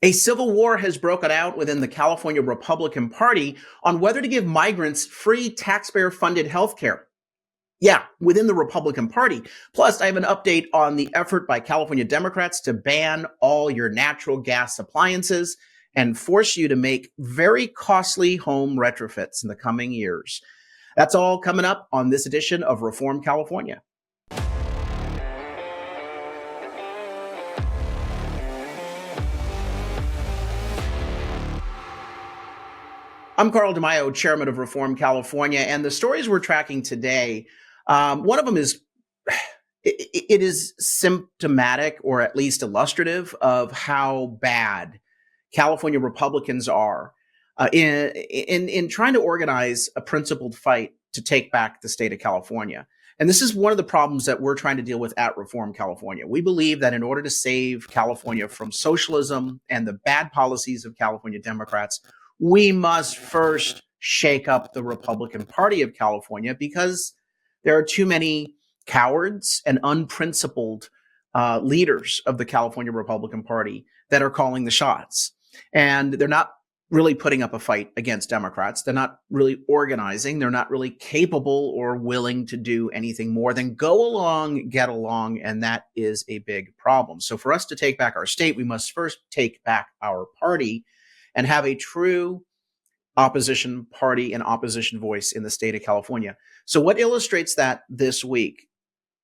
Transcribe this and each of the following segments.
A civil war has broken out within the California Republican Party on whether to give migrants free taxpayer-funded health care. Yeah, within the Republican Party. Plus, I have an update on the effort by California Democrats to ban all your natural gas appliances and force you to make very costly home retrofits in the coming years. That's all coming up on this edition of Reform California. I'm Carl DeMaio, chairman of Reform California, and the stories we're tracking today, one of them is, it is symptomatic or at least illustrative of how bad California Republicans are in trying to organize a principled fight to take back the state of California. And this is one of the problems that we're trying to deal with at Reform California. We believe that in order to save California from socialism and the bad policies of California Democrats, we must first shake up the Republican Party of California because there are too many cowards and unprincipled leaders of the California Republican Party that are calling the shots. And they're not really putting up a fight against Democrats. They're not really organizing. They're not really capable or willing to do anything more than go along, get along. And that is a big problem. So for us to take back our state, we must first take back our party and have a true opposition party and opposition voice in the state of California. So what illustrates that this week,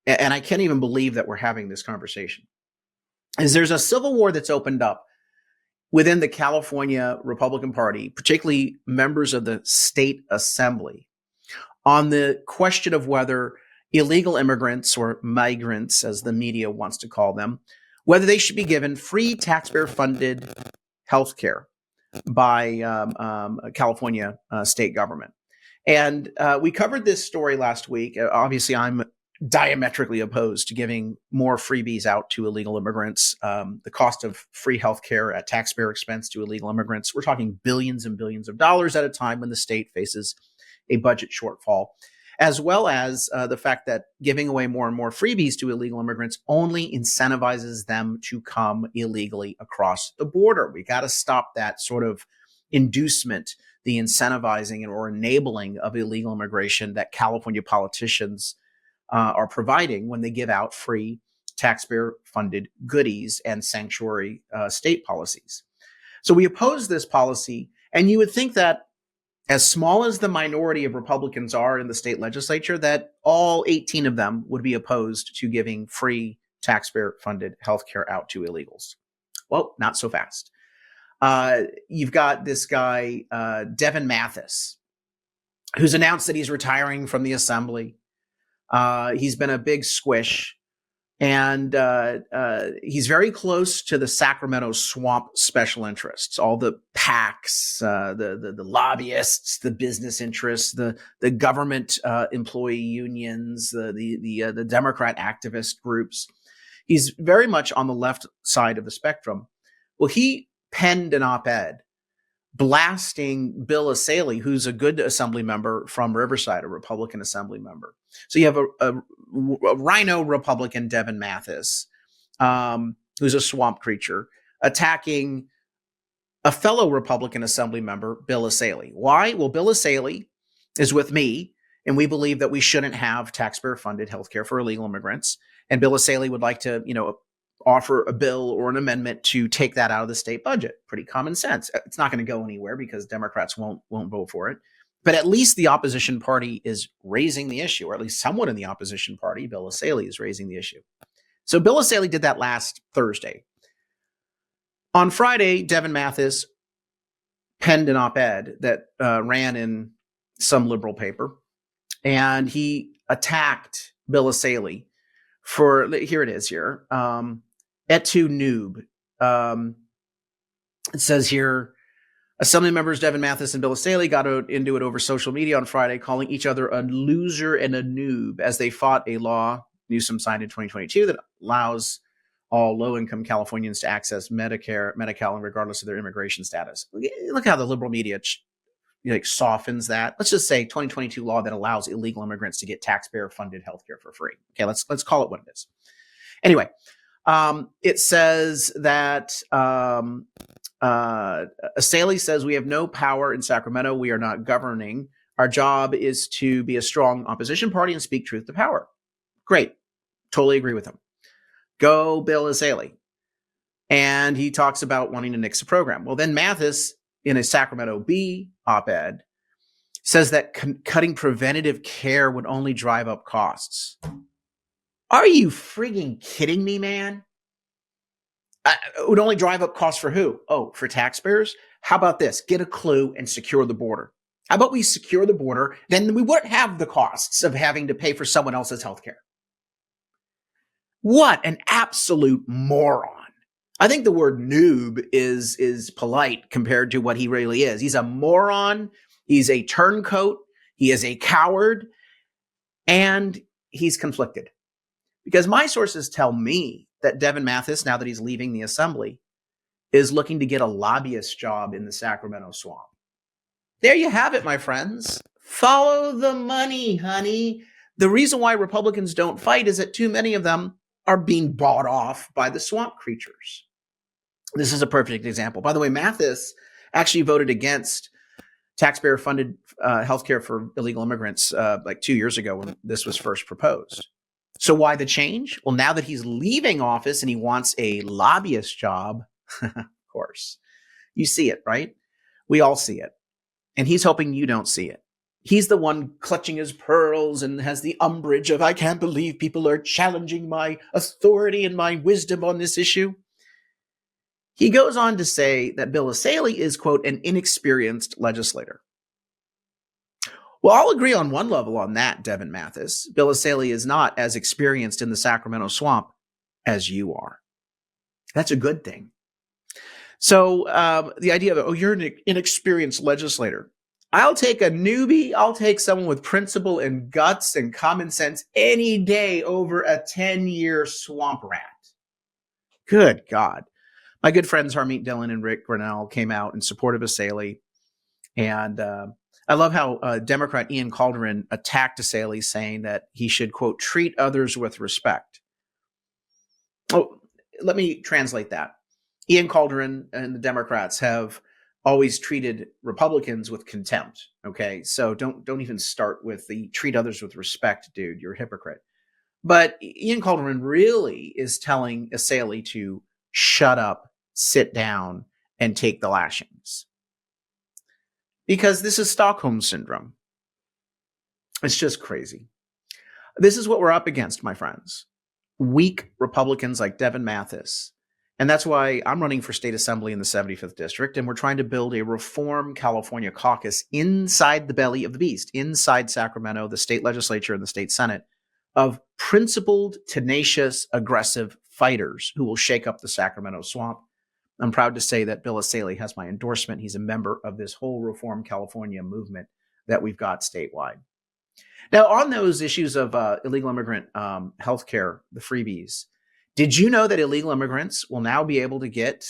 and I can't even believe that we're having this conversation, is there's a civil war that's opened up within the California Republican Party, particularly members of the state assembly, on the question of whether illegal immigrants, or migrants as the media wants to call them, whether they should be given free taxpayer-funded health care by California state government. And we covered this story last week. Obviously, I'm diametrically opposed to giving more freebies out to illegal immigrants. The cost of free health care at taxpayer expense to illegal immigrants, we're talking billions and billions of dollars at a time when the state faces a budget shortfall, as well as the fact that giving away more and more freebies to illegal immigrants only incentivizes them to come illegally across the border. We got to stop that sort of inducement, the incentivizing or enabling of illegal immigration that California politicians are providing when they give out free taxpayer-funded goodies and sanctuary state policies. So we oppose this policy, and you would think that as small as the minority of Republicans are in the state legislature, that all 18 of them would be opposed to giving free taxpayer-funded health care out to illegals. Well, not so fast. You've got this guy, Devin Matthys, who's announced that he's retiring from the assembly. He's been a big squish. And he's very close to the Sacramento swamp special interests, all the PACs, the lobbyists, the business interests, the government employee unions, the Democrat activist groups. He's very much on the left side of the spectrum. Well, he penned an op-ed blasting Bill Asaley, who's a good assembly member from Riverside, a Republican assembly member. So you have a rhino Republican, Devin Matthys, who's a swamp creature, attacking a fellow Republican assembly member, Bill Asaley. Why? Well, Bill Asaley is with me, and we believe that we shouldn't have taxpayer-funded healthcare for illegal immigrants. And Bill Asaley would like to, offer a bill or an amendment to take that out of the state budget. Pretty common sense. It's not going to go anywhere because Democrats won't vote for it. But at least the opposition party is raising the issue, or at least someone in the opposition party, Bill Asaley, is raising the issue. So Bill Asaley did that last Thursday. On Friday, Devin Matthys penned an op-ed that ran in some liberal paper, and he attacked Bill Asaley for, here it is here, et tu noob. It says here, Assembly members Devin Matthys and Bill Asaley got into it over social media on Friday, calling each other a loser and a noob as they fought a law Newsom signed in 2022 that allows all low-income Californians to access Medicare, Medi-Cal, regardless of their immigration status. Look how the liberal media softens that. Let's just say 2022 law that allows illegal immigrants to get taxpayer-funded healthcare for free. Okay, let's call it what it is. Anyway, it says that Asaley says, we have no power in Sacramento. We are not governing. Our job is to be a strong opposition party and speak truth to power. Great. Totally agree with him. Go Bill Asaley. And he talks about wanting to nix the program. Well, then Matthys, in a Sacramento Bee op-ed, says that cutting preventative care would only drive up costs. Are you frigging kidding me, man? It would only drive up costs for who? Oh, for taxpayers? How about this? Get a clue and secure the border. How about we secure the border? Then we wouldn't have the costs of having to pay for someone else's health care. What an absolute moron. I think the word noob is polite compared to what he really is. He's a moron. He's a turncoat. He is a coward. And he's conflicted. Because my sources tell me that Devin Matthys, now that he's leaving the assembly, is looking to get a lobbyist job in the Sacramento swamp. There you have it, my friends. Follow the money, honey. The reason why Republicans don't fight is that too many of them are being bought off by the swamp creatures. This is a perfect example. By the way, Matthys actually voted against taxpayer-funded healthcare for illegal immigrants like 2 years ago when this was first proposed. So why the change? Well, now that he's leaving office and he wants a lobbyist job, of course, you see it, right? We all see it. And he's hoping you don't see it. He's the one clutching his pearls and has the umbrage of, I can't believe people are challenging my authority and my wisdom on this issue. He goes on to say that Bill Asaley is, quote, an inexperienced legislator. Well, I'll agree on one level on that, Devin Matthys. Bill Asaley is not as experienced in the Sacramento swamp as you are. That's a good thing. So the idea of, oh, you're an inexperienced legislator. I'll take a newbie. I'll take someone with principle and guts and common sense any day over a 10-year swamp rat. Good God. My good friends Harmeet Dillon and Rick Grinnell came out in support of Asaley. And I love how Democrat Ian Calderon attacked Asaley, saying that he should, quote, treat others with respect. Oh, let me translate that. Ian Calderon and the Democrats have always treated Republicans with contempt. Okay, so don't even start with the treat others with respect, dude. You're a hypocrite. But Ian Calderon really is telling Asaley to shut up, sit down, and take the lashings. Because this is Stockholm Syndrome. It's just crazy. This is what we're up against, my friends. Weak Republicans like Devin Matthys. And that's why I'm running for state assembly in the 75th district, and we're trying to build a Reform California caucus inside the belly of the beast, inside Sacramento, the state legislature and the state senate, of principled, tenacious, aggressive fighters who will shake up the Sacramento swamp. I'm proud to say that Bill Asaley has my endorsement. He's a member of this whole Reform California movement that we've got statewide. Now, on those issues of illegal immigrant healthcare, the freebies, did you know that illegal immigrants will now be able to get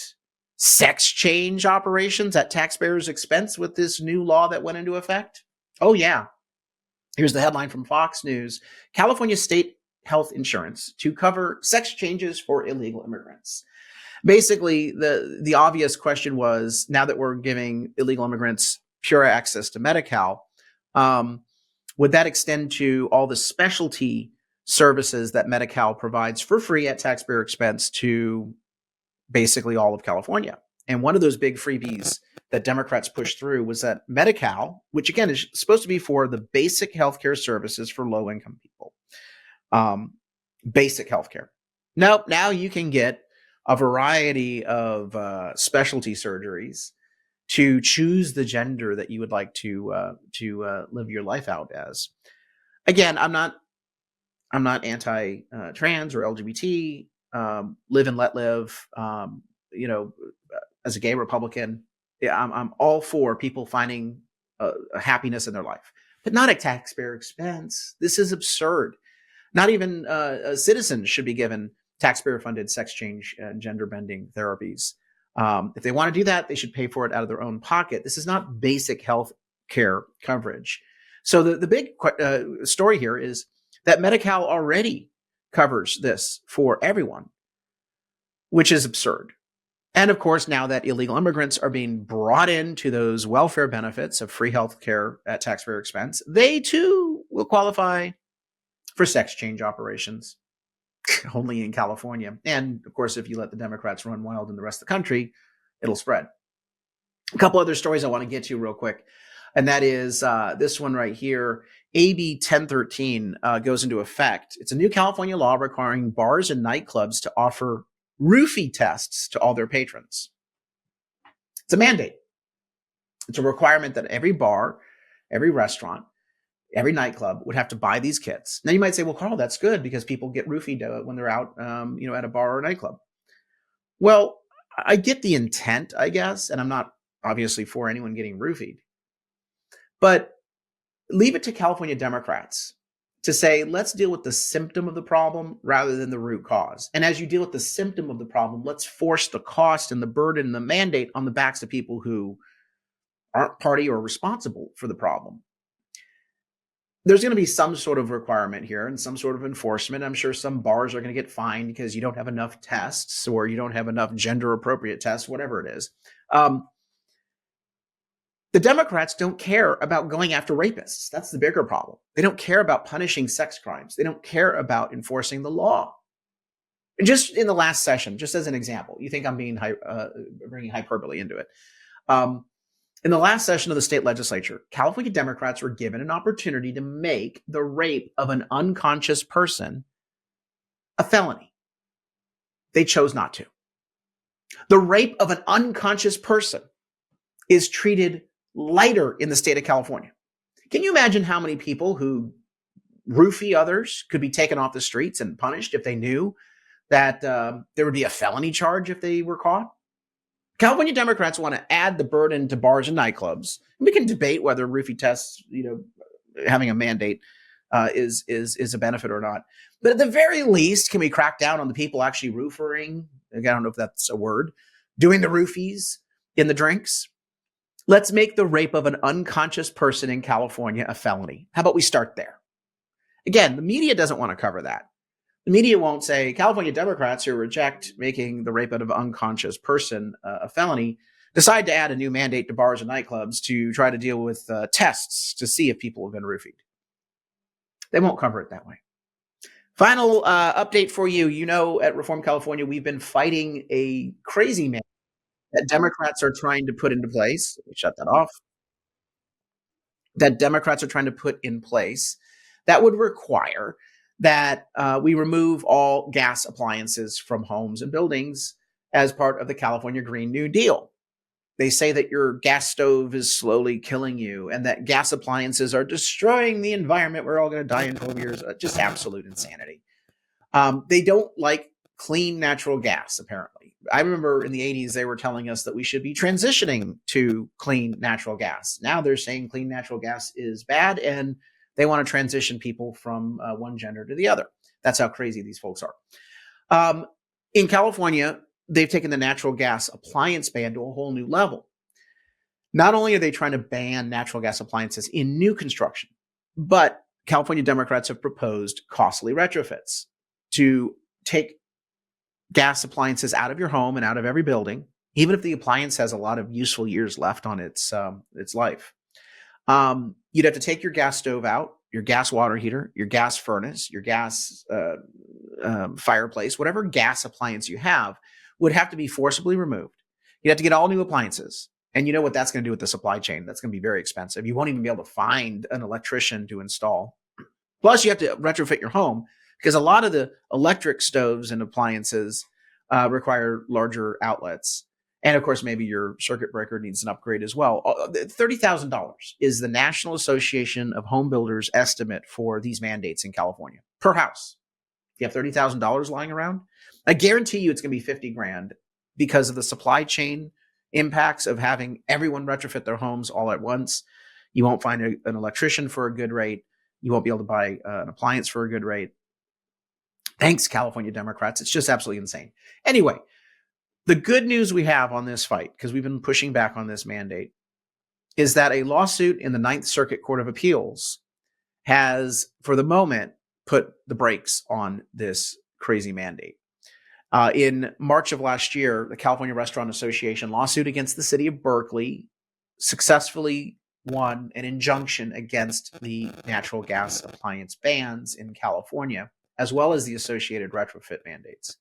sex change operations at taxpayers' expense with this new law that went into effect? Oh, yeah. Here's the headline from Fox News. California state health insurance to cover sex changes for illegal immigrants. Basically, the obvious question was, now that we're giving illegal immigrants pure access to Medi-Cal, would that extend to all the specialty services that Medi-Cal provides for free at taxpayer expense to basically all of California? And one of those big freebies that Democrats pushed through was that Medi-Cal, which again is supposed to be for the basic healthcare services for low-income people, basic healthcare. Nope, now you can get a variety of specialty surgeries to choose the gender that you would like to live your life out as. Again, I'm not anti-trans or LGBT. Live and let live. As a gay Republican, yeah, I'm all for people finding a happiness in their life, but not at taxpayer expense. This is absurd. Not even citizens should be given taxpayer-funded sex change and gender-bending therapies. If they want to do that, they should pay for it out of their own pocket. This is not basic health care coverage. So the big story here is that Medi-Cal already covers this for everyone, which is absurd. And of course, now that illegal immigrants are being brought into those welfare benefits of free health care at taxpayer expense, they too will qualify for sex change operations, only in California. And of course, if you let the Democrats run wild in the rest of the country, it'll spread. A couple other stories I want to get to real quick, and that is this one right here. AB 1013 goes into effect. It's a new California law requiring bars and nightclubs to offer roofie tests to all their patrons. It's a mandate. It's a requirement that every bar, every restaurant, every nightclub would have to buy these kits. Now you might say, well, Carl, that's good because people get roofied when they're out, at a bar or a nightclub. Well, I get the intent, I guess, and I'm not obviously for anyone getting roofied, but leave it to California Democrats to say, let's deal with the symptom of the problem rather than the root cause. And as you deal with the symptom of the problem, let's force the cost and the burden and the mandate on the backs of people who aren't party or responsible for the problem. There's going to be some sort of requirement here and some sort of enforcement. I'm sure some bars are going to get fined because you don't have enough tests or you don't have enough gender appropriate tests, whatever it is. The Democrats don't care about going after rapists. That's the bigger problem. They don't care about punishing sex crimes. They don't care about enforcing the law. And just in the last session, just as an example, you think I'm bringing hyperbole into it. In the last session of the state legislature, California Democrats were given an opportunity to make the rape of an unconscious person a felony. They chose not to. The rape of an unconscious person is treated lighter in the state of California. Can you imagine how many people who roofie others could be taken off the streets and punished if they knew that there would be a felony charge if they were caught? California Democrats want to add the burden to bars and nightclubs. We can debate whether roofie tests, having a mandate is a benefit or not. But at the very least, can we crack down on the people actually roofering? I don't know if that's a word. Doing the roofies in the drinks. Let's make the rape of an unconscious person in California a felony. How about we start there? Again, the media doesn't want to cover that. The media won't say California Democrats who reject making the rape of an unconscious person a felony decide to add a new mandate to bars and nightclubs to try to deal with tests to see if people have been roofied. They won't cover it that way. Final update for you. At Reform California, we've been fighting a crazy mandate that Democrats are trying to put into place. Let me shut that off. That Democrats are trying to put in place that would require that we remove all gas appliances from homes and buildings as part of the California Green New Deal. They say that your gas stove is slowly killing you and that gas appliances are destroying the environment. We're all going to die in 12 years. Just absolute insanity. They don't like clean natural gas, apparently. I remember in the 80s, they were telling us that we should be transitioning to clean natural gas. Now they're saying clean natural gas is bad and they want to transition people from one gender to the other. That's how crazy these folks are. In California, they've taken the natural gas appliance ban to a whole new level. Not only are they trying to ban natural gas appliances in new construction, but California Democrats have proposed costly retrofits to take gas appliances out of your home and out of every building, even if the appliance has a lot of useful years left on its life. You'd have to take your gas stove out, your gas water heater, your gas furnace, your gas fireplace, whatever gas appliance you have would have to be forcibly removed. You'd have to get all new appliances. And you know what that's going to do with the supply chain? That's going to be very expensive. You won't even be able to find an electrician to install. Plus, you have to retrofit your home because a lot of the electric stoves and appliances require larger outlets. And of course, maybe your circuit breaker needs an upgrade as well. $30,000 is the National Association of Home Builders estimate for these mandates in California per house. If you have $30,000 lying around, I guarantee you it's going to be 50 grand because of the supply chain impacts of having everyone retrofit their homes all at once. You won't find an electrician for a good rate. You won't be able to buy an appliance for a good rate. Thanks, California Democrats. It's just absolutely insane. Anyway, the good news we have on this fight, because we've been pushing back on this mandate, is that a lawsuit in the Ninth Circuit Court of Appeals has, for the moment, put the brakes on this crazy mandate. In March of last year, the California Restaurant Association lawsuit against the city of Berkeley successfully won an injunction against the natural gas appliance bans in California, as well as the associated retrofit mandates.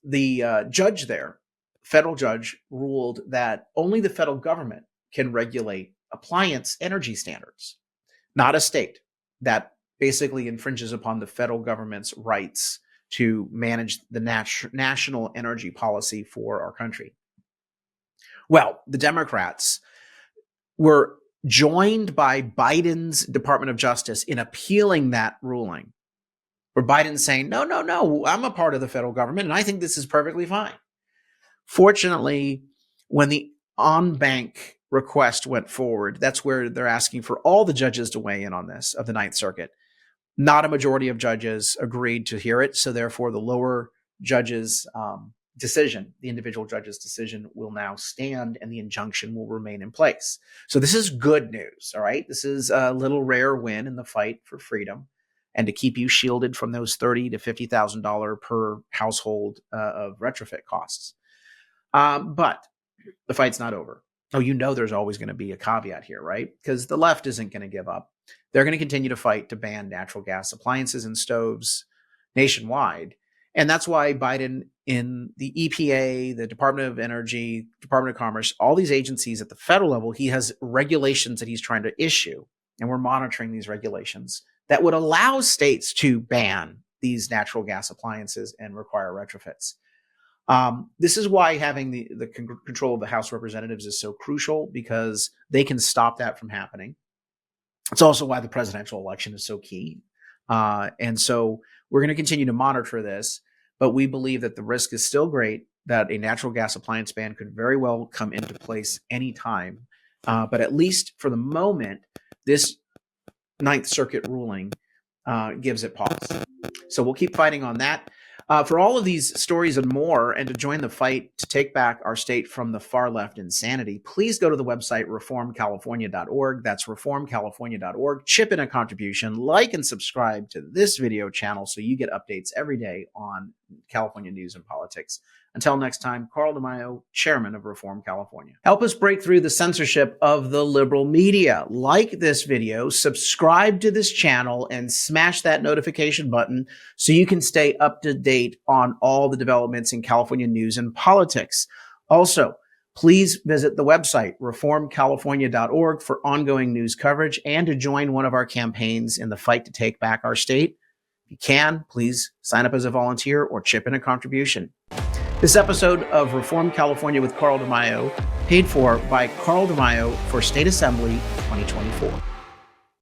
The judge there, federal judge, ruled that only the federal government can regulate appliance energy standards, not a state. That basically infringes upon the federal government's rights to manage the national energy policy for our country. Well, the Democrats were joined by Biden's Department of Justice in appealing that ruling, where Biden's saying, no, I'm a part of the federal government, and I think this is perfectly fine. Fortunately, when the en banc request went forward, that's where they're asking for all the judges to weigh in on this, of the Ninth Circuit. Not a majority of judges agreed to hear it, so therefore the lower judge's decision, the individual judge's decision, will now stand and the injunction will remain in place. So this is good news, all right? This is a little rare win in the fight for freedom and to keep you shielded from those $30,000 to $50,000 per household of retrofit costs. But the fight's not over. Oh, you know there's always going to be a caveat here, right? Because the left isn't going to give up. They're going to continue to fight to ban natural gas appliances and stoves nationwide. And that's why Biden, in the EPA, the Department of Energy, Department of Commerce, all these agencies at the federal level, he has regulations that he's trying to issue. And we're monitoring these regulations that would allow states to ban these natural gas appliances and require retrofits. This is why having the control of the House of Representatives is so crucial, because they can stop that from happening. It's also why the presidential election is so key. And so we're going to continue to monitor this, but we believe that the risk is still great that a natural gas appliance ban could very well come into place anytime. But at least for the moment, this Ninth Circuit ruling gives it pause. So we'll keep fighting on that. For all of these stories and more, and to join the fight to take back our state from the far left insanity, please go to the website reformcalifornia.org. That's reformcalifornia.org. Chip in a contribution, like and subscribe to this video channel so you get updates every day on California news and politics. Until next time, Carl DeMaio, Chairman of Reform California. Help us break through the censorship of the liberal media. Like this video, subscribe to this channel, and smash that notification button so you can stay up to date on all the developments in California news and politics. Also, please visit the website, reformcalifornia.org, for ongoing news coverage and to join one of our campaigns in the fight to take back our state. If you can, please sign up as a volunteer or chip in a contribution. This episode of Reform California with Carl DeMaio, paid for by Carl DeMaio for State Assembly 2024.